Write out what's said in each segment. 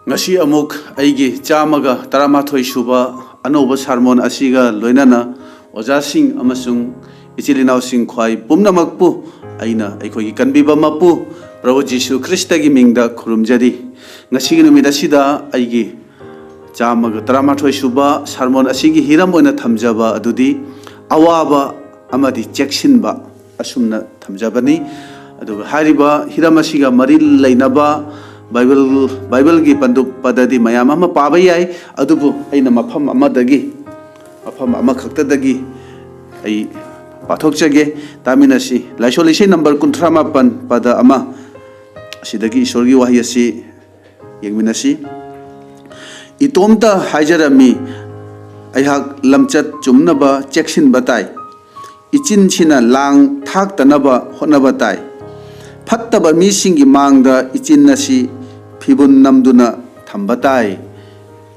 ngasi amuk aigi chamaga taramathoi suba anoba sarmon asiga loinana oja sing amasung ichilinau sing khwai pumnamakpu aina aikhogi kanbiba mapu Prabhu Jisu Krista gi mingda khurumjari ngasi gi numida sida aigi chamaga taramathoi suba sarmon asigi hiram oina thamjaba adudi awaba amadi cheksinba asumna thamjabani aduga hariba hiram asiga maril lainaba Bible gi pandu padadi mayam ama paba yai adubu aina mafam amadagi mafam amakhaktadagi ai pathokchage taminasi laisolisi number 38 pada ama sidagi isorgi wahyasi yengminasi itomta hajarami aihak lamchat chumnaba cheksin batai ichin china lang thak tanaba honaba tai fattaba mi singi mangda ichin nasi Fibun namduna thambatai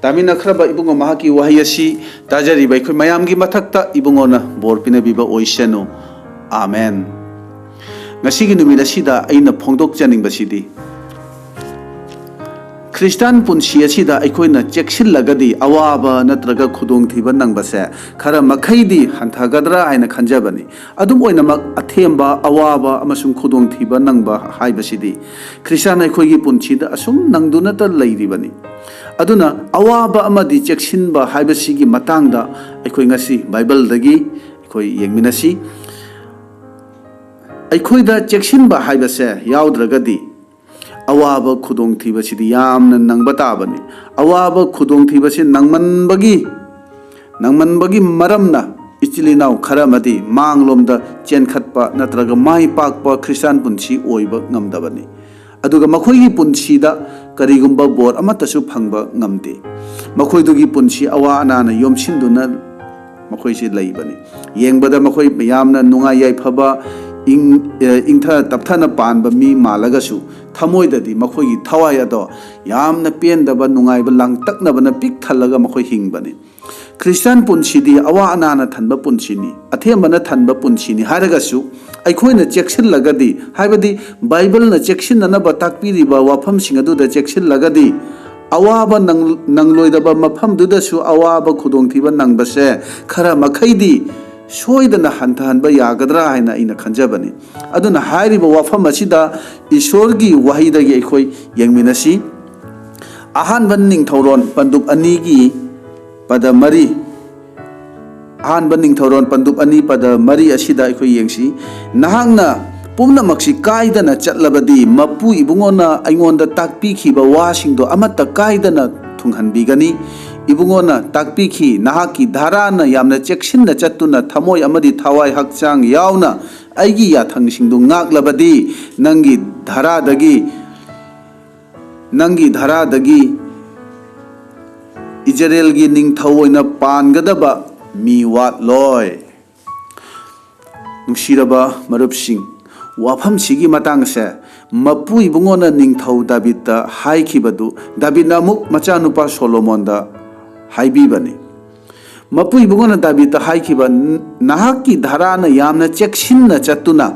tamina khraba ibungo mahaki wahayasi tajari bai khoi mayam gi mathakta ibungo na borpina biba oisanu amen ngasi gi numida sida aina phongdok chaning basidi Christian punsi asida aikoina cheksil lagadi awaba natraga khudong thiba nangbase khara makhaidi hanthagadra aina khanjabani adum oina mak athemba awaba amasung khudong thiba nangba haibasidi Christian aikoigi punsi da asum nangduna ta leiribani aduna awaba amadi cheksinba haibasigi matangda aikoi ngasi Bible dagi aikoi yengminasi aikoida cheksinba haibase yaudradagadi awaba khudong thiba sidi yamna nangba tabani awaba khudong thiba si nangmanbagi maramna ichilinau kharamadi manglomda chenkhatpa natraga mai pakpa Christian punsi oiba ngamdabani aduga makhoigi punsi da karigumba bor amatasu phangba ngamde makhoidugi punsi awa anana yomsinduna makhoi si leibani yengbada makhoi yamna nunga yai phaba ingtha tapthana panba mi malagasu thamoidadi makhoigi thawai ado yamna pendaba nungaiba langtaknabana pik thalaga makhoi hingbani Christian punsidi awa anana thanba punsini athembana thanba punsini haragasu aikhoina cheksin lagadi haibadi Bible na cheksin na ba takpiriba wafam singadu da cheksin lagadi awaba nangloidaba mafam dudasu awaba khudong thiba nangbase khara makhaidi soidana hantahanba yagadra haina ina khanjabani aduna hairiba wafam asida isorgi wahidagi aikoi yengminasi ahanban ningthauron panduk anigi pada mari ahanban ningthauron panduk ani pada mari asida aikoi yengsi nahangna pumna maksi kaidana chatlabadi mapu ibungona aingonda takpi khiba wasingdo amatta kaidana thunghanbigani ibungona takpikhi nahaki dharana yamna cheksinna chattuna thamoi amadi thawai hakchang yauna aigi yathangsindu ngaklabadi nangi dharadagi Israel gi ningthawoina pangadaba mi watloi nungsiraba marupsing wafam sigi matangse mapu ibungona ningthau Davidta haikhibadu Davidna muk machanupa Solomonda haibibani mapu ibungona Davidta haikiba nahaki dharana yamna cheksinna chattuna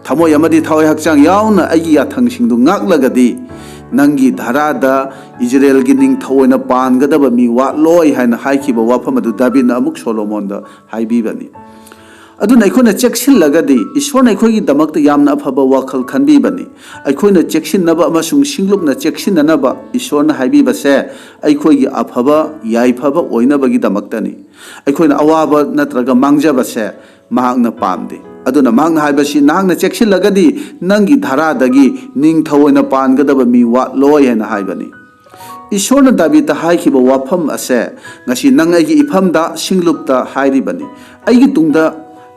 thamoi amadi thawai hakchang yauna aigi yathangsindu ngaklagadi nangi dharada Israel gi ningthawoina pangadaba mi watloi haina haikiba wafam adu Davidna amuk Solomonda haibibani aduna aikhoina cheksinlagadi isona aikhoigi damakta yamna afaba wakhal khanbibani aikhoina cheksinnaba amasung singlupna cheksinnanaba isona haibibase aikhoigi afaba yaifaba oinabagi damaktani aikhoina awaba natraga mangjabase mahakna pamde aduna mahakna haibasi nahakna cheksinlagadi nangi dharadagi ningthawoina pangadaba mi watloi hena haibani Isona Davidta haikhiba wafam ase ngasi nang aigi ifamda singlupta hairibani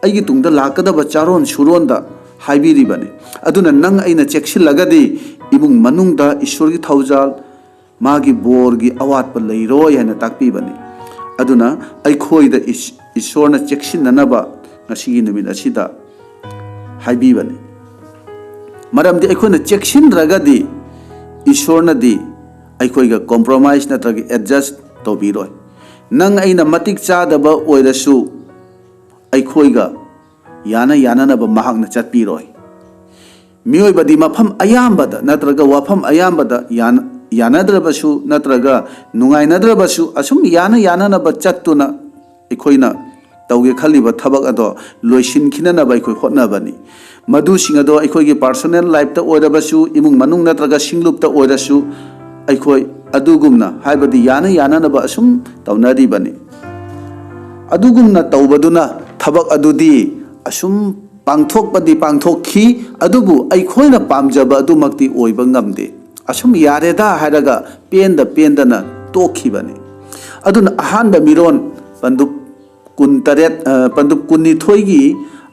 aigi tungda lakadaba charon suronda haibiribani aduna nang aina cheksilagadi ibung manungda isorgi thaujal magi borgi awatpa leiroi hena takpibani aduna aikhoida isorna cheksinanaba ngasi numit asida haibibani maramdi aikhoina cheksinragadi isorna di aikhoiga compromise natragi adjust tobiroi nang aina matik chadaba oirasu aikhoiga yananaba mahakna chatpiroi mioi badi mafam ayambada natraga wafam ayambada यानद्रबसु नत्रगा नुंगाइनद्रबसु assume याना याननब चत्तुना अखोइना तौगे खलिबा थबक अदो लोइसिनखिननब अखोइ होटनबनी मधुसिंग अदो अखोइगे personal life ता ओइरबसु इमुंग मनुंग नत्रगा सिंगलुप ता ओइरसु अखोइ अदुगुमना हाइबदि याना याननब assume तौनरिबनी अदुगुमना तौबदुना थबक अदुदी assume पांथोकपदि पांथोखी अदुबु अखोइना पामजबा अदुमक्ति ओइबा ngamde assume यारेदा हाइरगा पेंदना तोखिबनी अदुना अहानबा मिरोन पंदुप कुनतरेत पंदुप कुनिथोइगी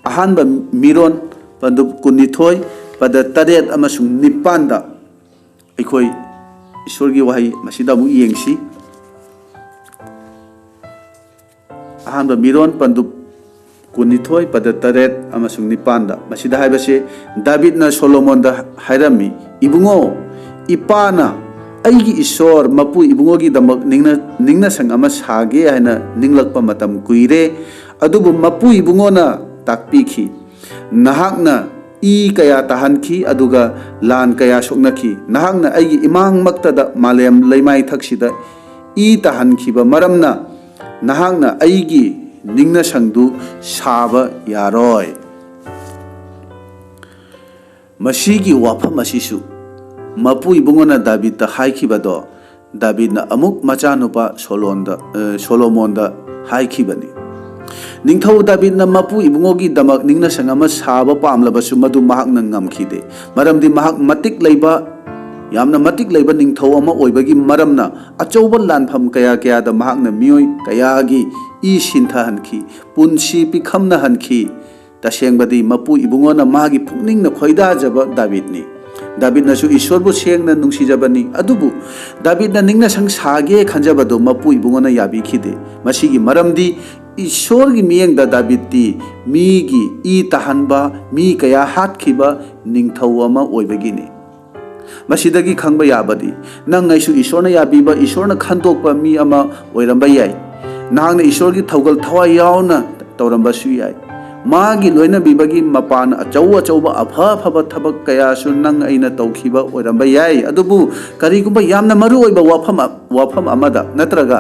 अहानबा मिरोन पंदुप कुनिथोइ पद तरेत अमसुंग निपानदा अखोइ ईश्वरगी वहाई मसिदा मु येंगसी अहानबा मिरोन पंदुप कुनिथोइ पद तरेत अमसुंग निपानदा मसिदा हाइबसे दाविदना सोलोमोनदा हाइरमी इबुंगो इपाना अइगी ईश्वर मपु इबुंगोगी दमक निंगना संग अमा सागे हाइना निंगलकपा मतम कुइरे अदुबु मपु इबुंगोना ताकपीखी नहाकना ई कया तहनखी अदुगा लान कया सोकनखी नहाकना अइगी इमांग मक्तदा मालेम लैमाई थक्सिदा ई तहनखीबा मरमना नहाकना अइगी निंगना संगदु साबा यारोय मसीगी वाफम असिसु मपु इबुंगोना दाविदता हाइखिबदो दाविदना अमुक मचानुपा सोलोमोनदा हाइखिबनी निंगथौ दाविदना मपु इबुंगोगी दमक निंगना संगमा साबा पामलबसु मदु महाकना ngamखिदे मरमदि महाक मतिक लैबा यामना मतिक लैबा निंगथौ अमा ओइबगी मरमना अचौबा लानफम कया कयादा महाकना मियोय कयागी ई सिन्थाहनखि पुन्सि पिखमना हनखि तसेंगबदि मपु इबुंगोना मागी पुकनिंगना खोइदाजबा दाविदनी दाविदनासु ईश्वरबु सेंगना नुंसिजबनी अदुबु दाविदना निंगना संग सागे खंजबदो मपु इबुंगोना याबिखिदे मसिगी मरमदि ईश्वरगी मियंगदा दाविदती मीगी ई तहनबा मी कया हातखिबा निंगथौ अमा ओइबगिनी मसिदगी खंगबा याबदी नंग आइसु ईश्वरना याबिबा ईश्वरना खंदोकपा मी अमा ओइरंबा याय नहांगना ईश्वरगी थौगल थवा यावना तौरंबासु याय मागी लोइना बिबगी मपान अचौबा अफाफबा थबक कयासु नंग अइना तौखिबा ओइरंबा याय अदुबु करिगुंबा यामना मरु ओइबा वाफम अमदा नत्रगा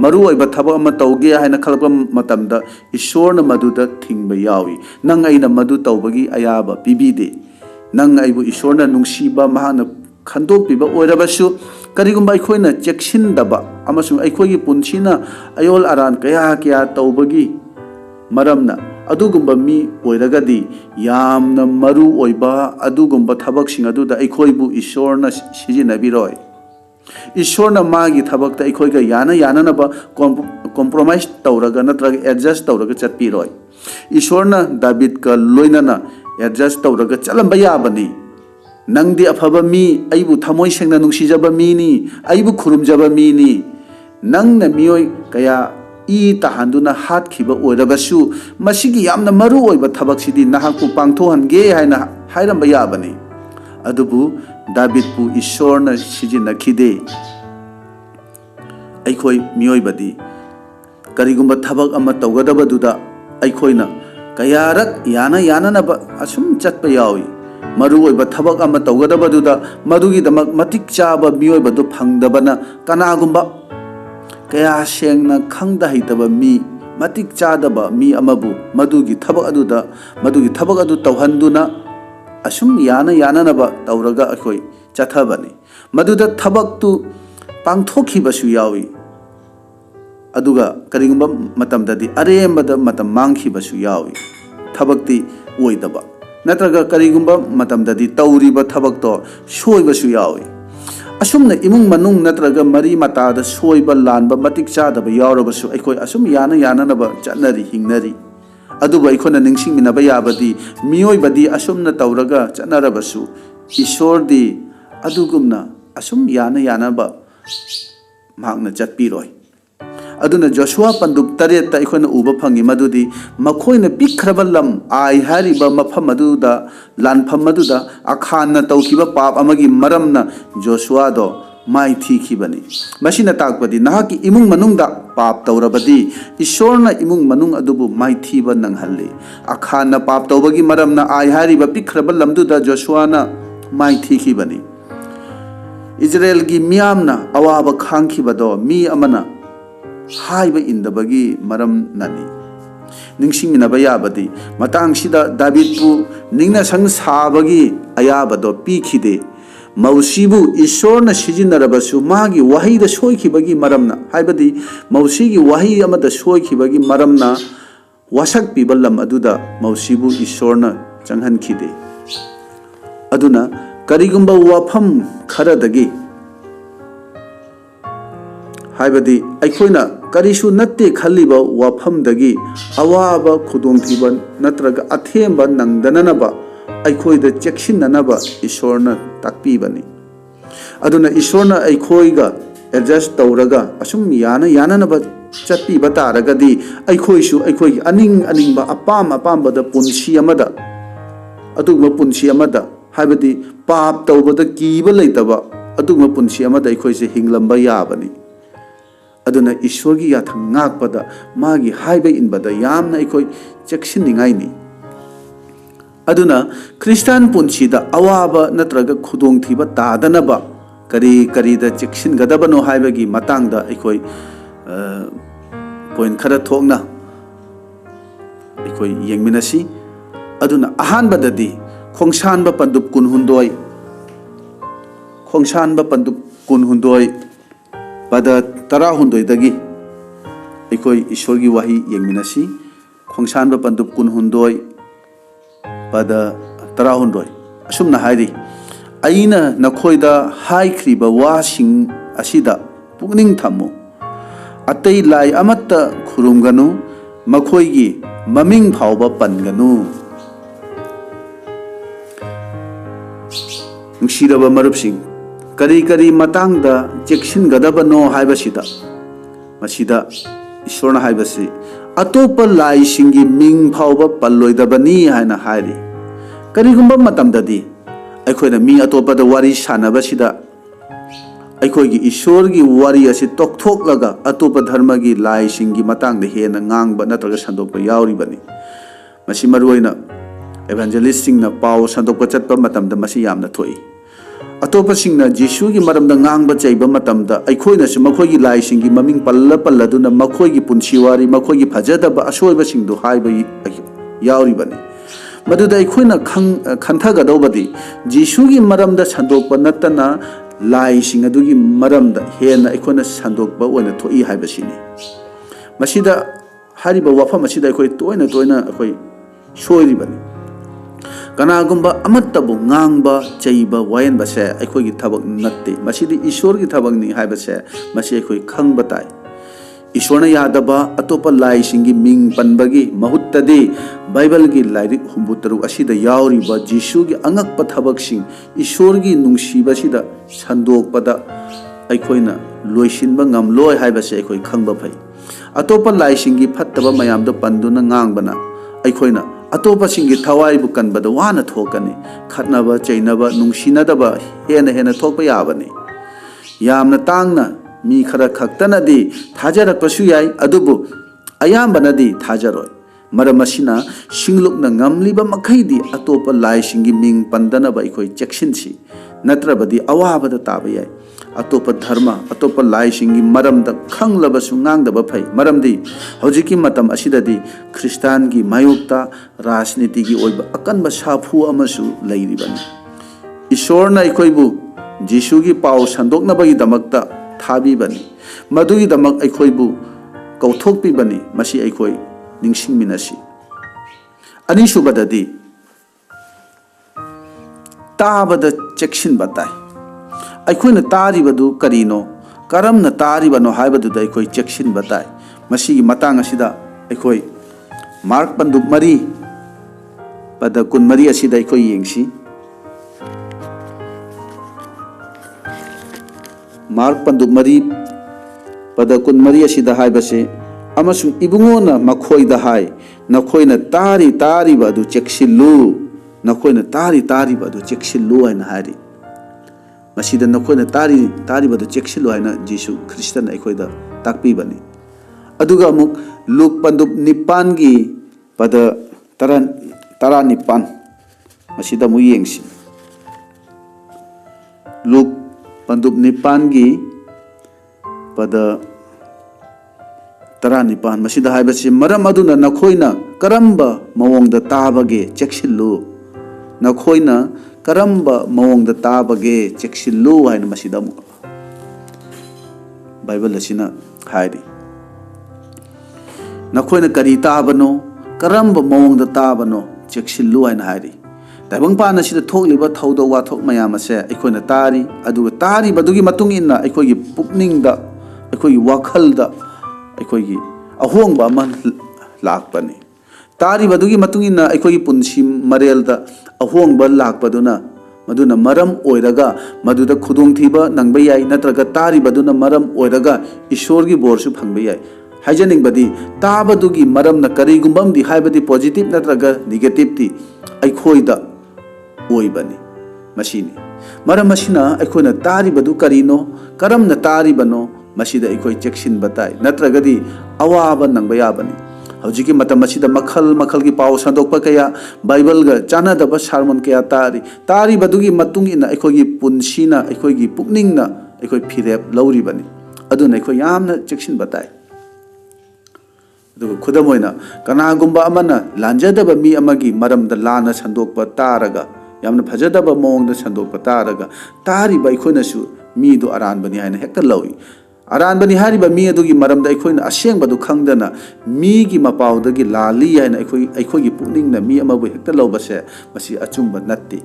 मरु ओइबा थबक अमा तौगे हाइना खलपा मतमदा ईश्वरना मदुदा थिंगबा यावी नंग अइना मदु तौबगी अयाबा पिबिदे नंग अइबु ईश्वरना नुंसिबा महाना खंदोकपिबा ओइरबसु करिगुंबा अखोइना चेक्सिनदबा अमसुंग अखोइगी पुन्सिना अयोल अरान कया तौबगी मरमना अदुगुंबा मी ओइरगदी यामना मरु ओइबा अदुगुंबा थबकसिंग अदुदा अखोइबु ईश्वरना सिजिनबिरोय ईश्वरना मागी थबकता अखोइगा याननबा कॉम्प्रोमाइज तौरगा नत्रगा एडजस्ट तौरगा चटपिरोय ईश्वरना दाविदका लोइनना एडजस्ट तौरगा चलंबा याबनी नंगदी अफबा मी अइबु थमोय सेंगना नुंसिजबा मीनी अइबु खुरुमजबा मीनी नंगना मियोय कया ई तहानदुना हातखिबा ओइरबसु मसिगी यामना मरु ओइबा थबकसिदी नहाकु पांथोहनगे हाइना हाइरंबा याबनी अदुबु दाविदपु ईश्वरना सिजिनखिदे अइखोइ मियोइबदी करिगुंबा थबक अमा तौगदबदुदा अइखोइना कयारक याननबा असुम चटपा यावी मरु ओइबा थबक अमा तौगदबदुदा मदुगिदमक मतिक चाबा मियोइबदु फंगदबना कनागुंबा कया सेंगना खंगदा हितबा मी मतिक चादबा मी अमबु मदुगी थबक अदु तौहंदुना असुम याननबा तौरगा अखोइ चथबनी मदुदा थबकतु पांथोखिबसु यावी अदुगा करिगुंबा मतमददी अरेमबदा मतम मांगखिबसु यावी थबकती ओइदबा नत्रगा करिगुंबा मतमददी तौरिबा थबकतो सोइबसु यावी असुमना इमुंग मनुंग नत्रगा मरी मतादा सोइबा लानबा मतिक चादबा यावरबसु अखोइ assume याननबा चटनरी हिंगनरी अदुबा अखोना निंगसिंगमिनबा याबदी मियोइबदी असुमना तौरगा चटनरबसु Ishwardi अदुगुमना assume यानबा मागना चटपिरोय अदुना Joshua पंदुप Taret अखोना उबा फंगी मदुदी मखोइना पिखरबा लम आइ हारिबा मफम मदुदा लानफम मदुदा अखाना तौखिबा पाप अमगी मरमना जोशुआदो माइ थीखिबनी मसिना ताकपदी नहाकी इमुंग मनुंगदा पाप तौरबदी ईश्वरना इमुंग मनुंग अदुबु माइ थीबा नंगहल्ले अखाना पाप तौबगी मरमना आइ हारिबा पिखरबा लमदुदा जोशुआना माइ थीखिबनी Israel gi miyamna awaba khangkhibado mi amana haiba indabagi maram nani ningsing minaba yabadi matang sida David pu ningna sang sabagi ayabado pikhide mausibu Ishorna sijinarabasu magi wahida soikhibagi maramna haibadi mausigi wahi amada soikhibagi maramna wasak pibalam aduda mausibu Ishorna changhankhide aduna karigumba wafam kharadagi haibadi aikhoina karisu natte khaliba wafamdagi awaba khudongthiba natraga athemba nangdananaba aikhoida chekshinnanaba Ishorna takpibani aduna Ishorna aikhoiga adjust tawraga asum yananaba chatpiba taragadi aikhoisu aikhoigi aningba apambada punsi amada adugma punsi amada haibadi pap tawbada kiba leitaba adugma punsi amada aikhoise hinglamba yabani aduna Ishorgi yathang ngakpada magi haiba inbada yamna aikoi chekshinningaini aduna Christian punchida awaba natraga khudongthiba tadanaba kari da chekshin gadabano haibagi matangda aikoi point khara thokna aikoi yengminasi aduna ahanbadadi khongsanba pandup kunhundoi pada tarahundoi dagi aikoi Ishorgi wahi yengminasi khongsanba pandup kunhundoi pada tarahundoi asumna hairi aina nakhoida haikriba wasing asida pukning thamu atei lai amatta khurumganu makhoigi maming phauba panganu nungsiraba marupsing kari matangda chekshin gadabano haibasida masida Ishorna haibasi atopa lai singi ming phauba palloidabani haina hairi karigumba matamdadi aikhoina mi atopada wari sanabasida aikhoigi Ishorgi wari asi tokthoklaga atopa dharmagi lai singi matangda hena ngangba natraga sandokpa yauribani masi maruoina evangelist singna pau sandokpa chatpa matamda masi yamna thoi atopa singna Jesugi maramda ngangba chaiba matamda aikhoina su makhoigi lai singi maming palladuna makhoigi punsi wari makhoigi phajadaba asoiba singdu haiba yauribani maduda aikhoina khanthagadobadi Jesugi maramda sandokpa natana lai sing adugi maramda hena aikhoina sandokpa oina thoi haibasini masida hariba wafam asida aikoi toina aikoi soiribani kanagumba amattabu ngangba chaiba wayenba se aikhoigi thabak natte masidi Ishorgi thabakni haibase masi aikoi khangba tai Ishorna yadaba atopa lai singi ming panbagi mahuttadi Bible gi lairik humbutaru asida yauriba Jesugi angakpa thabaksing Ishorgi nungsiba sida sandokpada aikhoina loisinba ngamloi haibase aikoi khangba phai atopa lai singi phattaba mayamda panduna ngangbana aikhoina atopa singi thawai bu kanbada wana thokani khatnaba chainaba nungsinadaba hena thokpa yabani yamna tangna mi khara khaktanadi thajarakpasu yai adubu ayambanadi thajaroi maramasina singlukna ngamliba makhaidi atopa lai singi ming pandanaba ikoi chekshinsi natrabadi awabada taba yai atopa dharma atopa lai singi maramda khanglabasu ngangdaba phai maramdi hojiki matam asidadi Christian gi mayokta rajniti gi oiba akanba safu amasu leiribani Ishorna ikoibu Jesugi pau sandoknabagi damakta thabibani madugi damak aikoibu kauthokpibani masi aikoi ningsingminasi ani subadadi tabada chekshin batai aikhoina taribadu karino karamna taribano haibadu da aikoi chekshin batai masigi matang asida aikoi mark panduk mari pada kun mari asida aikoi yengsi mark panduk mari pada kun mari asida haibase amasung ibungona makhoida hai nakhoina tari badu cheksillu nakhoina tari badu cheksillu haina hari masida nakhoina tari badu cheksillu haina Jesu Christian aikhoida takpi bani aduga amuk luk panduk nipan gi pada tara nipan masida mu yengsi luk पंदुप निपानगी पद तरा निपान मसीदा हाइबसी मरम अदुना नखोइना करम्बा मवोंगदा ताबगे चेक्सिल्लु नखोइना करम्बा मवोंगदा ताबगे चेक्सिल्लु हाइना मसीदा Bible असिना हाइरि नखोइना करी ताबनो करम्बा मवोंगदा ताबनो चेक्सिल्लु हाइना हाइरि ताइबंगपान असिदा थोकलिबा थौदो वाथोक मयाम असे अखोइना तारी अदुगा तारी बदुगी मतुंग इन्ना अखोइगी पुकनिंगदा अखोइगी वाखलदा अखोइगी अहोंगबा अमा लाकपनि तारिबदुगी मतुंग इन्ना अखोइगी पुंसी मरेलदा अहोंगबा लाकपदुना मदुना मरम ओइरगा मदुदा खुदोंथीबा नंगबा याय नत्रगा तारिबदुना मरम ओइरगा ईश्वरगी बोरसु फंगबा याय हाइजनिंगबदी ताबदुगी मरमना करिगुंबमदी हाइबदी पॉजिटिव नत्रगा नेगेटिव ती अखोइदा ओइबनी मसीनी मरम मसीना अखोइना तारिबदु करिनो करमना तारिबनो मसीदा अखोइ चेक्सिन बताय नत्रगदी अवाबा नंगबा याबनी हौजिकी मतम मसीदा मखल मखल की पाव संदोकपा कया बाइबल गा चानादबा सारमन कया तारी बदुगी मतुंग इना अखोइगी पुंसीना अखोइगी पुकनिंगना अखोइ फिरेप लौरिबनी अदुना अखोइ यामना चेक्सिन बताय अदुगा खुदम ओइना कनागुंबा अमना लांजदबा मी अमगी मरमदा लाना संदोकपा तारगा यामना फजदबा मोंगदा संदोकपा तारगा तारिबा अखोइनासु मीदो अरानबनी हाइना हेक्ता लौइ अरानबनी हारिबा मी अदुगी मरमदा अखोइना असेंगबदु खंगदना मीगी मपावदगी लाली हाइना अखोइगी पुकनिंगना मी अमबु हेक्ता लौबसे मसी अचुंबा नत्ति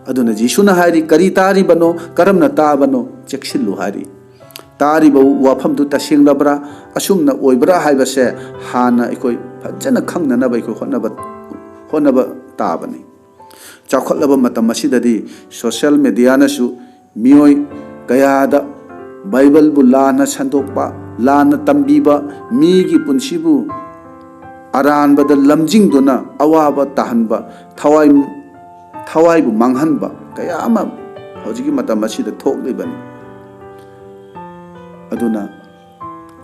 अदुना जीसुना हारि करी तारिबनो करमना ताबनो चेक्सिल्लु हारि तारिबा वाफमदु तसेंगलबरा असुमना ओइबरा हाइबसे हाना अखोइ फजना खंगननबा अखोइ होनबा ताबनी चाखलबा मतम असिददी सोशल मीडियानासु मियोय कयादा बाइबल बु लाना संदोकपा लाना तंबीबा मीगी पुंसीबु अरानबद लमजिंगदुना अवाबा ताहनबा थवाइबु मांगहनबा कया अमा हौजिकी मतम असिदा थोकलिबनी अदुना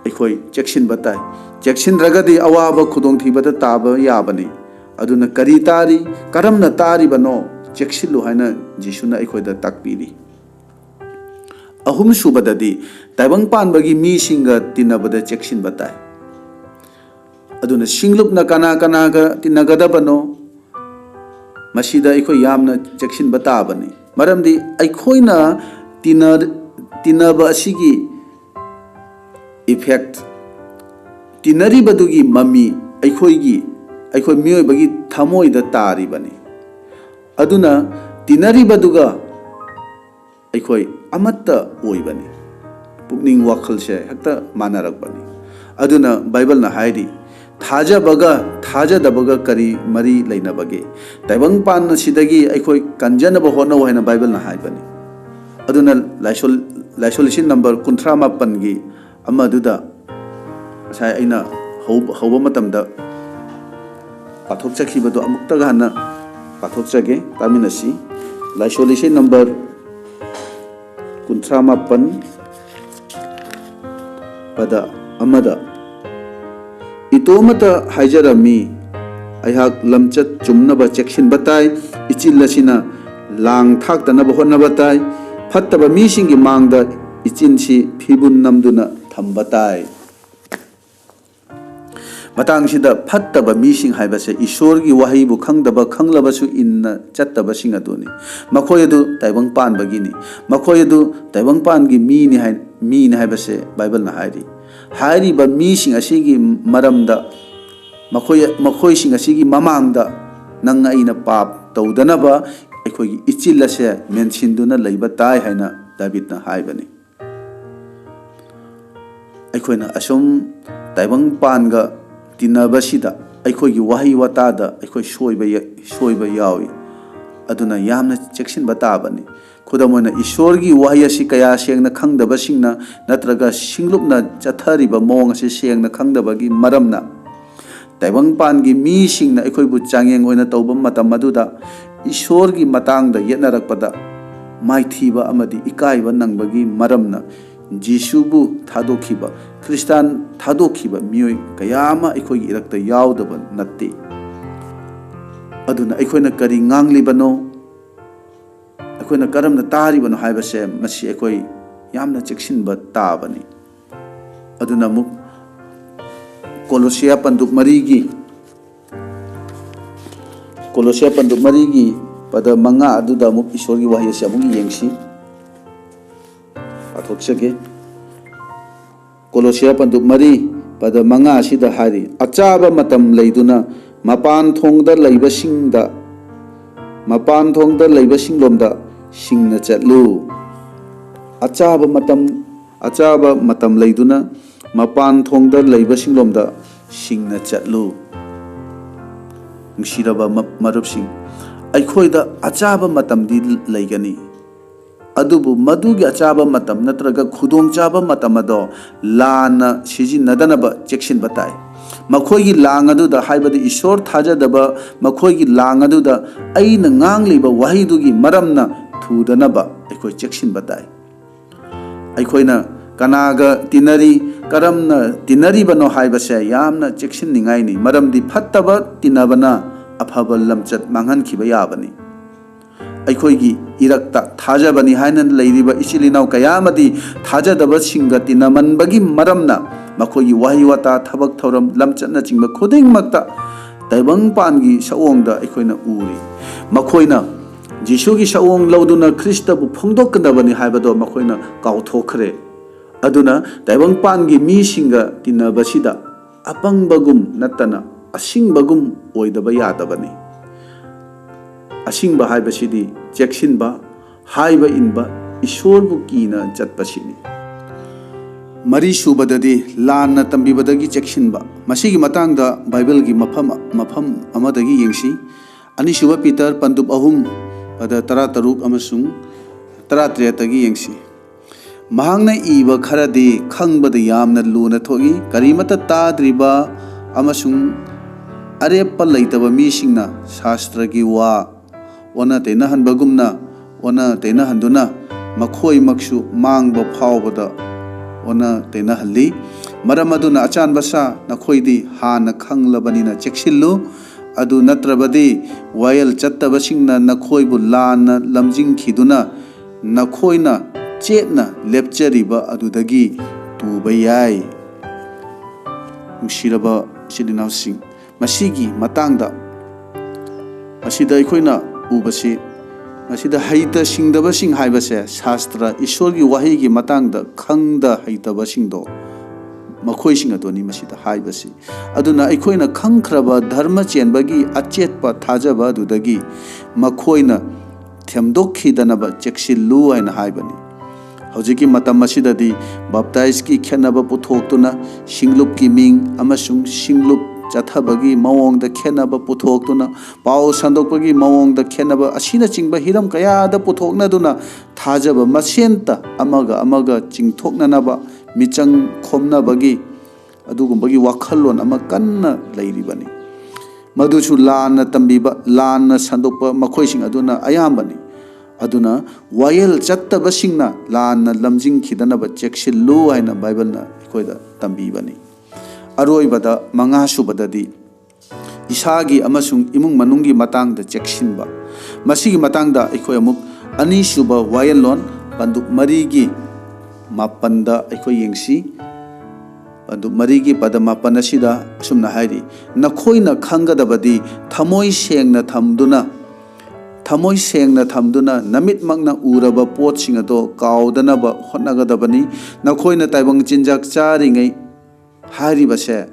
अखोइ चेक्सिन बताय चेक्सिन रगदी अवाबा खुदोंथीबदा ताबा याबनी अदुना करी तारी करमना तारिबनो चेक्सिल्लु हाइना जीसुना अखोइदा ताकपीरी अहुम सुबददी ताइबंग पानबगी मीसिंगा तिनबदा चेक्सिन बताय अदुना सिंगलुपना कना कनागा तिनगदबनो मसीदा अखोइ यामना चेक्सिन बताबनी मरमदी अखोइना तिनबा असिगी इफेक्ट तिनरिबदुगी मम्मी अखोइ मियोइबगी थमोइदा तारिबनी अदुना तिनरिबदुगा अखोइ अमत्ता ओइबनी पुकनिंग वाखलसे हेक्ता मानरकबनी अदुना बाइबलना हाइरि थाजदबगा करी मरी लैनबगे ताइबंग पान सिदगी अखोइ कंजनब होनो हाइना बाइबलना हाइबनी अदुना लाइसोलेशन नंबर 59 गी अमदुदा साय अइना हौबा मतमदा पाथोकचखिबदो अमुक्तगा हना पाथोकचगे तामिनसी लाइसोलेशन नंबर 59 पद अमदा इतोमता हाइजरमी अहाक लमचत चुमनबा चेक्सिन बताय इचिलसिना लांग थाक्तनब होनबताय फत्तबा मीसिंगी मांगदा इचिनसी फिबुन नमदुना थंबताय मतंगसिदा फत्तबा मीसिंग हाइबसे ईश्वरगी वहाईबु खंगदबा खंगलबसु इन्ना चत्तबा सिंग अदुनी मखोय अदु ताइबंग पानबगिनी मखोय अदु ताइबंग पानगी मीनि हाइबसे बाइबल ना हाइरिबा मीसिंग असिगी मरमदा मखोय सिंग असिगी ममांगदा नंग अइना पाप तौदनबा अखोगी इचिलसे मेंसिनदुना लैबा ताय हाइना दाविदना हाइबनी अखोइना असुम ताइबंग पानगा तिनबसिदा अखोगी वहाई वतादा अखोइ सोइबा यावी अदुना यामना चेक्सिन बताबनी खुदमोना ईश्वरगी वहाई असि कया सेंगना खंगदबसिंगना नत्रगा सिंगलुपना चथरिबा मोंग असि सेंगना खंगदबगी मरमना ताइबंग पानगी मीसिंगना अखोइबु चांगेंग ओइना तौबा मतम मदुदा ईश्वरगी मतांगदा येतनरकपदा माइथीबा अमदी इकाइबा नंगबगी मरमना जीसुबु थादोखिबा ख्रिस्तान थादोखिबा मियोय कयामा अखोइगी इरक्ता यावदबा नत्ते अदुना अखोइना करी nganglibano ꯑꯩꯈꯣꯏꯅ ꯀꯔꯝꯅ ꯇꯥꯔꯤꯕꯅꯣ ꯍꯥꯏꯕꯁꯦ ꯃꯁꯤ ꯑꯩꯈꯣꯏ ꯌꯥꯝꯅ ꯆꯦꯛꯁꯤꯟꯕ ꯇꯥꯕꯅꯤ ꯑꯗꯨꯅ ꯑꯃꯨꯛ ꯀꯣꯂꯣꯁꯤꯌꯥ ꯄꯟꯗꯨꯞ ꯃꯔꯤꯒꯤ ꯄꯗ 5 ꯑꯗꯨꯗ ꯑꯃꯨꯛ ꯏꯁꯣꯔꯒꯤ ꯋꯥꯍꯩ ꯑꯁꯤ ꯑꯃꯨꯛ ꯌꯦꯡꯁꯤ ꯄꯥꯊꯣꯛꯆꯒꯦ ꯀꯣꯂꯣꯁꯤꯌꯥ ꯄꯟꯗꯨꯞ 4 ꯄꯗ 5 ꯑꯁꯤꯗ ꯍꯥꯏꯔꯤ ꯑꯆꯥꯕ ꯃꯇꯝ ꯂꯩꯗꯨꯅ ꯃꯄꯥꯟ ꯊꯣꯡꯗ ꯂꯩꯕꯁꯤꯡꯂꯣꯝꯗ ꯁꯤꯡꯅ ꯆꯠꯂꯨ ꯑꯆꯥꯕ ꯃꯇꯝ ꯂꯩꯗꯨꯅ ꯃꯄꯥꯟ ꯊꯣꯡꯗ ꯂꯩꯕꯁꯤꯡꯂꯣꯝꯗ ꯁꯤꯡꯅ ꯆꯠꯂꯨ ꯅꯨꯡꯁꯤꯔꯕ ꯃꯔꯨꯞꯁꯤꯡ ꯑꯩꯈꯣꯏꯗ ꯑꯆꯥꯕ ꯃꯇꯝꯗꯤ ꯂꯩꯒꯅꯤ ꯑꯗꯨꯕꯨ ꯃꯗꯨꯒꯤ ꯑꯆꯥꯕ ꯃꯇꯝ ꯅꯠꯇ꯭ꯔꯒ ꯈꯨꯗꯣꯡꯆꯥꯕ ꯃꯇꯝ ꯑꯗꯣ ꯂꯥꯟꯅ ꯁꯤꯖꯤꯟꯅꯗꯅꯕ ꯆꯦꯛꯁꯤꯟꯕ ꯇꯥꯏ ꯃꯈꯣꯏꯒꯤ ꯂꯥꯡ ꯑꯗꯨꯗ ꯍꯥꯏꯕꯗꯤ ꯏꯁꯣꯔ ꯊꯥꯖꯗꯕ ꯃꯈꯣꯏꯒꯤ ꯂꯥꯡ ꯑꯗꯨꯗ ꯑꯩꯅ ꯉꯥꯡꯂꯤꯕ ꯋꯥꯍꯩꯗꯨꯒꯤ ꯃꯔꯝꯅ ꯊꯨꯗꯅꯕ ꯑꯩꯈꯣꯏ ꯆꯦꯛꯁꯤꯟꯕ ꯇꯥꯏ ꯑꯩꯈꯣꯏꯅ ꯀꯅꯥꯒ ꯇꯤꯟꯅꯔꯤ ꯀꯔꯝꯅ ꯇꯤꯟꯅꯔꯤꯕꯅꯣ ꯍꯥꯏꯕꯁꯦ ꯌꯥꯝꯅ ꯆꯦꯛꯁꯤꯟꯅꯤꯡꯉꯥꯏꯅꯤ ꯃꯔꯝꯗꯤ ꯐꯠꯇꯕ ꯇꯤꯟꯅꯕꯅ ꯑꯐꯕ ꯂꯝꯆꯠ ꯃꯥꯡꯍꯟꯈꯤꯕ ꯌꯥꯕꯅꯤ ꯑꯩꯈꯣꯏꯒꯤ ꯏꯔꯛꯇ ꯊꯥꯖꯕꯅꯤ ꯍꯥꯏꯅ ꯂꯩꯔꯤꯕ ꯏꯆꯤꯜ ꯏꯅꯥꯎ ꯀꯌꯥ ꯑꯃꯗꯤ ꯊꯥꯖꯗꯕꯁꯤꯡꯒ ꯇꯤꯟꯅꯃꯟꯕꯒꯤ ꯃꯔꯝꯅ ꯃꯈꯣꯏꯒꯤ ꯋꯥꯍꯩ ꯋꯥꯇꯥ ꯊꯕꯛ ꯊꯧꯔꯝ ꯂꯝꯆꯠꯅꯆꯤꯡꯕ ꯈꯨꯗꯤꯡꯃꯛꯇ ꯇꯥꯏꯕꯪꯄꯥꯟꯒꯤ ꯁꯑꯣꯡꯗ ꯑꯩꯈꯣꯏꯅ ꯎꯔꯤ ꯃꯈꯣꯏꯅ ꯖꯤꯁꯨꯒꯤ ꯁꯑꯣꯡ ꯂꯧꯗꯨꯅ ꯈ꯭ꯔꯤꯁꯇꯕꯨ ꯐꯣꯡꯗꯣꯛꯀꯗꯕꯅꯤ ꯍꯥꯏꯕꯗꯣ ꯃꯈꯣꯏꯅ ꯀꯥꯎꯊꯣꯛꯈ꯭ꯔꯦ ꯑꯗꯨꯅ ꯇꯥꯏꯕꯪꯄꯥꯟꯒꯤ ꯃꯤꯁꯤꯡꯒ ꯇꯤꯟꯅꯕꯁꯤꯗ ꯑꯄꯪꯕꯒꯨꯝ ꯅꯠꯇꯅ ꯑꯁꯤꯡꯕꯒꯨꯝ ꯑꯣꯏꯗꯕ ꯌꯥꯗꯕꯅꯤ ꯑꯁꯤꯡꯕ ꯍꯥꯏꯕꯁꯤꯗꯤ ꯆꯦꯛꯁꯤꯟꯕ ꯍꯥꯏꯕ ꯏꯟꯕ ꯏꯁꯣꯔꯕꯨ ꯀꯤꯅ ꯆꯠꯄꯁꯤꯅꯤ ꯃꯔꯤꯁꯨꯕꯗꯗꯤ ꯂꯥꯟꯅ ꯇꯝꯕꯤꯕꯗꯒꯤ ꯆꯦꯛꯁꯤꯟꯕ ꯃꯁꯤꯒꯤ ꯃꯇꯥꯡꯗ ꯕꯥꯏꯕꯜꯒꯤ ꯃꯐꯝ ꯑꯃꯗꯒꯤ ꯌꯦꯡꯁꯤ ꯑꯅꯤꯁꯨꯕ ꯄꯤꯇꯔ ꯄꯟꯗꯨꯞ 3 ꯄꯗ 13 ꯑꯃꯁꯨꯡ 13 ꯌꯦꯡꯁꯤ ꯃꯍꯥꯛꯅ ꯏꯕ ꯈꯔꯗꯤ ꯈꯪꯕꯗ ꯌꯥꯝꯅ ꯂꯨꯅ ꯊꯣꯛꯏ ꯀꯔꯤꯃꯠꯇ ꯇꯥꯗ꯭ꯔꯤꯕ ꯑꯃꯁꯨꯡ ꯑꯔꯦꯞꯄ ꯂꯩꯇꯕ ꯃꯤꯁꯤꯡꯅ ꯁꯥꯁꯇ꯭ꯔꯒꯤ ꯋꯥ ꯑꯣꯟꯅ ꯇꯩꯅꯍꯟꯗꯨꯅ ꯃꯈꯣꯏꯃꯛꯁꯨ ꯃꯥꯡꯕ ꯐꯥꯎꯕꯗ ꯑꯣꯟꯅ ꯇꯩꯅꯍꯜꯂꯤ ꯃꯔꯝ ꯑꯗꯨꯅ ꯑꯆꯥꯟꯕ ꯁꯥ ꯅꯈꯣꯏꯗꯤ ꯍꯥꯟꯅ ꯈꯪꯂꯕꯅꯤꯅ ꯆꯦꯛꯁꯤꯜꯂꯨ ꯑꯗꯨ ꯅꯠꯇ꯭ꯔꯕꯗꯤ ꯋꯥꯌꯦꯜ ꯆꯠꯇꯕꯁꯤꯡꯅ ꯅꯈꯣꯏꯕꯨ ꯂꯥꯟꯅ ꯂꯝꯖꯤꯡꯈꯤꯗꯨꯅ ꯅꯈꯣꯏꯅ ꯆꯦꯠꯅ ꯂꯦꯞꯆꯔꯤꯕ ꯑꯗꯨꯗꯒꯤ ꯇꯨꯕ ꯌꯥꯏ ꯅꯨꯡꯁꯤꯔꯕ ꯏꯆꯤꯜ ꯏꯅꯥꯎꯁꯤꯡ ꯃꯁꯤꯒꯤ ꯃꯇꯥꯡꯗ ꯃꯁꯤꯗ ꯑꯩꯈꯣꯏꯅ ꯎꯕꯁꯤ ꯃꯁꯤꯗ ꯍꯩꯇ ꯁꯤꯡꯗꯕꯁꯤꯡ ꯍꯥꯏꯕꯁꯦ ꯁꯥꯁꯇ꯭ꯔ ꯏꯁꯣꯔꯒꯤ ꯋꯥꯍꯩꯒꯤ ꯃꯇꯥꯡꯗ ꯈꯪꯗ ꯍꯩꯇꯕꯁꯤꯡꯗꯣ ꯃꯈꯣꯏꯁꯤꯡ ꯑꯗꯨꯅꯤ ꯃꯁꯤꯗ ꯍꯥꯏꯕꯁꯤ ꯑꯗꯨꯅ ꯑꯩꯈꯣꯏꯅ ꯈꯪꯈ꯭ꯔꯕ ꯙꯔꯃ ꯆꯦꯟꯕꯒꯤ ꯑꯆꯦꯠꯄ ꯊꯥꯖꯕ ꯑꯗꯨꯗꯒꯤ ꯃꯈꯣꯏꯅ ꯊꯦꯝꯗꯣꯛꯈꯤꯗꯅꯕ ꯆꯦꯛꯁꯤꯜꯂꯨ ꯍꯥꯏꯅ ꯍꯥꯏꯕꯅꯤ ꯍꯧꯖꯤꯛꯀꯤ ꯃꯇꯝ ꯑꯁꯤꯗꯗꯤ ꯕꯥꯞꯇꯥꯏꯁꯀꯤ ꯈꯦꯠꯅꯕ ꯄꯨꯊꯣꯛꯇꯨꯅ ꯁꯤꯡꯂꯨꯞꯀꯤ ꯃꯤꯡ ꯑꯃꯁꯨꯡ ꯁꯤꯡꯂꯨꯞ ꯆꯠꯊꯕꯒꯤ ꯃꯑꯣꯡꯗ ꯈꯦꯠꯅꯕ ꯄꯨꯊꯣꯛꯇꯨꯅ ꯄꯥꯎ ꯁꯟꯗꯣꯛꯄꯒꯤ ꯃꯑꯣꯡꯗ ꯈꯦꯠꯅꯕ ꯑꯁꯤꯅꯆꯤꯡꯕ ꯍꯤꯔꯝ ꯀꯌꯥꯗ ꯄꯨꯊꯣꯛꯅꯗꯨꯅ ꯊꯥꯖꯕ ꯃꯁꯦꯟꯇ ꯑꯃꯒ ꯆꯤꯡꯊꯣꯛꯅꯅꯕ ꯃꯤꯆꯪ ꯈꯣꯝꯅꯕꯒꯤ ꯑꯗꯨꯒꯨꯝꯕꯒꯤ ꯋꯥꯈꯜꯂꯣꯟ ꯑꯃ ꯀꯟꯅ ꯂꯩꯔꯤꯕꯅꯤ ꯃꯗꯨꯁꯨ ꯂꯥꯟꯅ ꯇꯝꯕꯤꯕ ꯂꯥꯟꯅ ꯁꯟꯗꯣꯛꯄ ꯃꯈꯣꯏꯁꯤꯡ ꯑꯗꯨꯅ ꯑꯌꯥꯝꯕꯅꯤ ꯑꯗꯨꯅ ꯋꯥꯌꯦꯜ ꯆꯠꯇꯕꯁꯤꯡꯅ ꯂꯥꯟꯅ ꯂꯝꯖꯤꯡꯈꯤꯗꯅꯕ ꯆꯦꯛꯁꯤꯜꯂꯨ ꯍꯥꯏꯅ ꯕꯥꯏꯕꯜꯅ ꯑꯩꯈꯣꯏꯗ ꯇꯝꯕꯤꯕꯅꯤ ꯑꯔꯣꯏꯕꯗ 5ꯁꯨꯕꯗꯗꯤ ꯏꯁꯥꯒꯤ ꯑꯃꯁꯨꯡ ꯏꯃꯨꯡ ꯃꯅꯨꯡꯒꯤ ꯃꯇꯥꯡꯗ ꯆꯦꯛꯁꯤꯟꯕ ꯃꯁꯤꯒꯤ ꯃꯇꯥꯡꯗ ꯑꯩꯈꯣꯏ ꯑꯃꯨꯛ ꯑꯅꯤꯁꯨꯕ ꯋꯥꯌꯦꯜꯂꯣꯟ ꯄꯟꯗꯨꯞ 4ꯒꯤ 7ꯗ ꯑꯩꯈꯣꯏ ꯌꯦꯡꯁꯤ ꯄꯟꯗꯨꯞ 4ꯒꯤ ꯄꯗ 7 ꯑꯁꯤꯗ ꯑꯁꯨꯝꯅ ꯍꯥꯏꯔꯤ ꯅꯈꯣꯏꯅ ꯈꯪꯒꯗꯕꯗꯤ ꯊꯃꯣꯏ ꯁꯦꯡꯅ ꯊꯝꯗꯨꯅ ꯅꯃꯤꯠꯃꯛꯅ ꯎꯔꯕ ꯄꯣꯠꯁꯤꯡ ꯑꯗꯣ ꯀꯥꯎꯗꯅꯕ ꯍꯣꯠꯅꯒꯗꯕꯅꯤ ꯅꯈꯣꯏꯅ ꯇꯥꯏꯕꯪ ꯆꯤꯟꯖꯥꯛ ꯆꯥꯔꯤꯉꯩ ꯍꯥꯏꯔꯤꯕꯁꯦ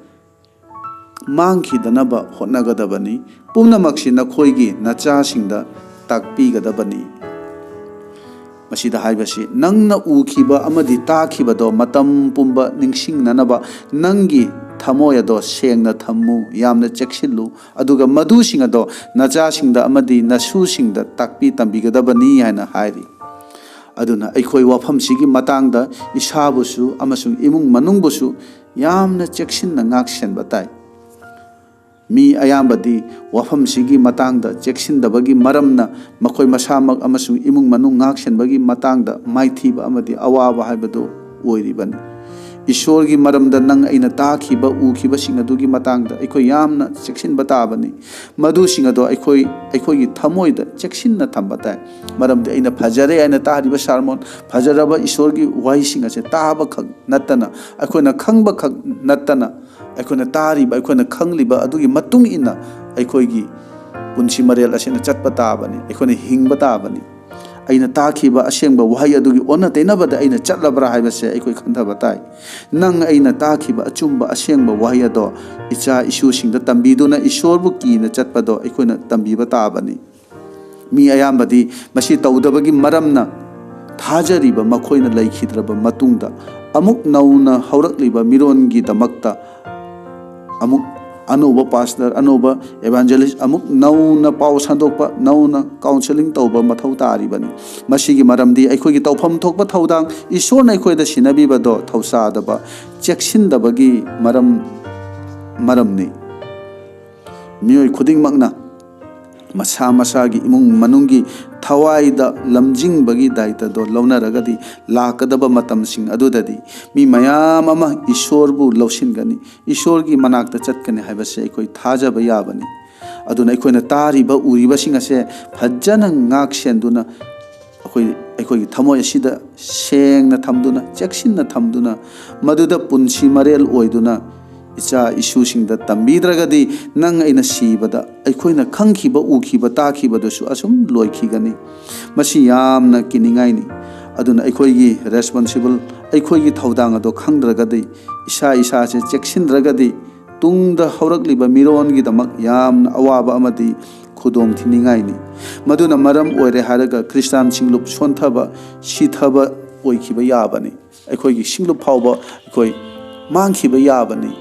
ꯃꯥꯡꯈꯤꯗꯅꯕ ꯍꯣꯠꯅꯒꯗꯕꯅꯤ ꯄꯨꯝꯅꯃꯛꯁꯤ ꯅꯈꯣꯏꯒꯤ ꯅꯆꯥꯁꯤꯡꯗ ꯇꯥꯛꯄꯤꯒꯗꯕꯅꯤ ꯃꯁꯤꯗ ꯍꯥꯏꯕꯁꯤ ꯅꯪꯅ ꯎꯈꯤꯕ ꯑꯃꯗꯤ ꯇꯥꯈꯤꯕꯗꯣ ꯃꯇꯝ ꯄꯨꯝꯕ ꯅꯤꯡꯁꯤꯡꯅꯅꯕ ꯅꯪꯒꯤ ꯊꯃꯣꯏ ꯑꯗꯣ ꯁꯦꯡꯅ ꯊꯝꯃꯨ ꯌꯥꯝꯅ ꯆꯦꯛꯁꯤꯜꯂꯨ ꯑꯗꯨꯒ ꯃꯗꯨꯁꯤꯡ ꯑꯗꯣ ꯅꯆꯥꯁꯤꯡꯗ ꯑꯃꯗꯤ ꯅꯁꯨꯁꯤꯡꯗ ꯇꯥꯛꯄꯤ ꯇꯝꯕꯤꯒꯗꯕꯅꯤ ꯍꯥꯏꯅ ꯍꯥꯏꯔꯤ ꯑꯗꯨꯅ ꯑꯩꯈꯣꯏ ꯋꯥꯐꯝꯁꯤꯒꯤ ꯃꯇꯥꯡꯗ ꯏꯁꯥꯕꯨꯁꯨ ꯑꯃꯁꯨꯡ ꯏꯃꯨꯡ ꯃꯅꯨꯡꯕꯨꯁꯨ ꯌꯥꯝꯅ ꯆꯦꯛꯁꯤꯟꯅ ꯉꯥꯛꯁꯦꯟꯕ ꯇꯥꯏ ꯃꯤ ꯑꯌꯥꯝꯕꯗꯤ ꯋꯥꯐꯝꯁꯤꯒꯤ ꯃꯇꯥꯡꯗ ꯆꯦꯛꯁꯤꯟꯗꯕꯒꯤ ꯃꯔꯝꯅ ꯃꯈꯣꯏ ꯃꯁꯥꯃꯛ ꯑꯃꯁꯨꯡ ꯏꯃꯨꯡ ꯃꯅꯨꯡ ꯉꯥꯛꯁꯦꯟꯕꯒꯤ ꯃꯇꯥꯡꯗ ꯃꯥꯏꯊꯤꯕ ꯑꯃꯗꯤ ꯑꯋꯥꯕ ꯍꯥꯏꯕꯗꯨ ꯑꯣꯏꯔꯤꯕꯅꯤ ईश्वर की मरम दा नंग अइना ताखिबा उखिबा सिंग अदुगी मतंग दा अखोय यामना चेक्सिनबा ताबनी मधु सिंग अदो अखोय थमोय दा चेक्सिनना थंबा ताय मरम दे अइना फजरे अइना तारिबा सारमोन फजरबा ईश्वर की वाही सिंग असे ताबा खग नत्तना अखोयना खंगबा खग नत्तना अखोयना तारिबा अखोयना खंगलिबा अदुगी मतुंग इना अखोयगी पुंसी मरेल असेना चटपा ताबनी अखोयना हिंगबा ताबनी अइना ताखिबा असेंगबा वाही अदुगी ओना तेनाबदा अइना चटलबरा हाइबसे अखोय खंथबा ताय नंग अइना ताखिबा अचुंबा असेंगबा वाही अदो इचा इशु सिंगदा तंबीदुना ईश्वरबु कीना चटपदो अखोयना तंबीबा ताबनी मी अयामबदी मसी तौदबगी मरमना थाजरिबा मखोयना लैखिद्रबा मतुंगदा अमुक नौना हौरक्लिबा मिरोनगी दमक्ता अमुक अनोबा पास्टर अनोबा एवांजलिस्ट अमुक नौना पाव संदोकपा नौना काउंसलिंग तौबा मथौ तारिबनी मसीगी मरमदी अखोयगी तौफम थोकपा थौदांग ईश्वरना अखोयदा सिनाबीबदो थौसादबा चेक्सिनदबगी मरमनी मियोय खुदिंगमकना मसा मसागी इमुंग मनुंगी थवाइदा लमजिंगबगी दायित्वदो लौनरगदी लाकदबा मतमसिंग अदुददी मी मयाम अमा ईश्वरबु लौसिनगनी ईश्वरगी मनाक्ता चटकने हाइबसे अखोय थाजबा याबनी अदुना अखोयना तारिबा उरिबा सिंग असे फज्जना ngaksenduna अखोयगी थमोय असिदा सेंगना थमदुना चेक्सिनना थमदुना मदुदा पुंसी मरेल ओइदुना इचा इशू सिंगदा तंबीद्रगदी नंग अइना सीबदा अखोयना खंखिबा उखिबा ताखिबदसु असुम लोइखिगनी मसी यामना किनिंगाइनी अदुना अखोयगी रेस्पोंसिबल अखोयगी थौदांग अदो खंद्रगदी इसा इसा से चेक्सिनद्रगदी तुंगदा हौरक्लिबा मिरोनगी दमक यामना अवाबा अमदी खुदोंग थिनिंगाइनी मदुना मरम ओइरे हारगा क्रिस्तान सिंगलुप सोंथबा सीथबा ओइखिबा याबनी अखोयगी सिंगलुप फावबा अखोय मांखिबा याबनी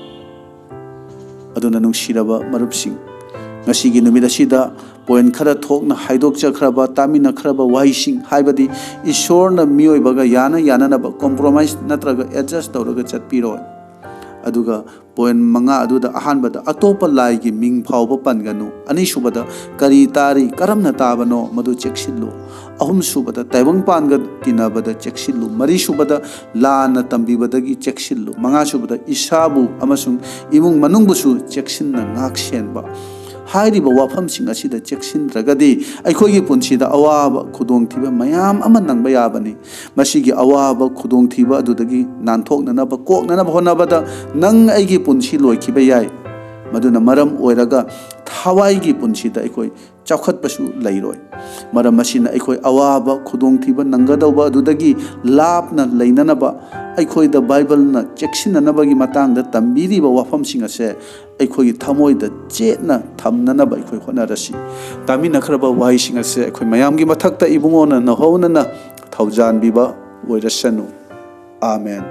अदुना नुंसिरबा मरुपसिंग ngasiगी नुमिद असिदा पॉइंट खरा थोकना हाइदोकचखरबा तामिनखरबा वाहिसिंग हाइबदी ईश्वरना मियोइबगा याननबा कॉम्प्रोमाइज नत्रगा एडजस्ट तौरगा चटपिरोय अदुगा पॉइंट मंगा अदुदा अहानबदा अतोपा लाइगी मिंग फावबा पनगनु अनिसुबदा करी तारी करमना ताबनो मदु चेक्सिल्लो अहुमसुबदा ताइबंग पानगा तिनाबदा चेक्सिल्लो मरीसुबदा लाना तंबीबदगी चेक्सिल्लो मंगासुबदा इसाबु अमसुंग इमुंग मनुंगबुसु चेक्सिनना ngakshenba हाइरिबा वाफमसिंग असिदा चेक्सिनद्रगदी अखोयगी पुंसीदा अवाबा खुदोंथिबा मयाम अमा नंगबा याबनी मसीगी अवाबा खुदोंथिबा अदुदगी नानथोकननबा कोकननबा होनबदा नंग अइगी पुंसी लोइखिबा याय मदुना मरम ओइरगा थावाइगी पुंसीदा अखोय चौखतपसु लैरोय मरम मसीना अखोय अवाबा खुदोंथिबा नंगदौबा अदुदगी लापना लैननबा अखोयदा बाइबलना चेक्सिननबगी मतंगदा तंबीरिबा वाफमसिंग असे अखोयगी थमोयदा चेतना थमननबा अखोय होनरसी तामिनखरबा वाहिसिंग असे अखोय मयामगी मथक्ता इबुंगोना नहौनना थौजानबिबा ओइरसनु आमेन।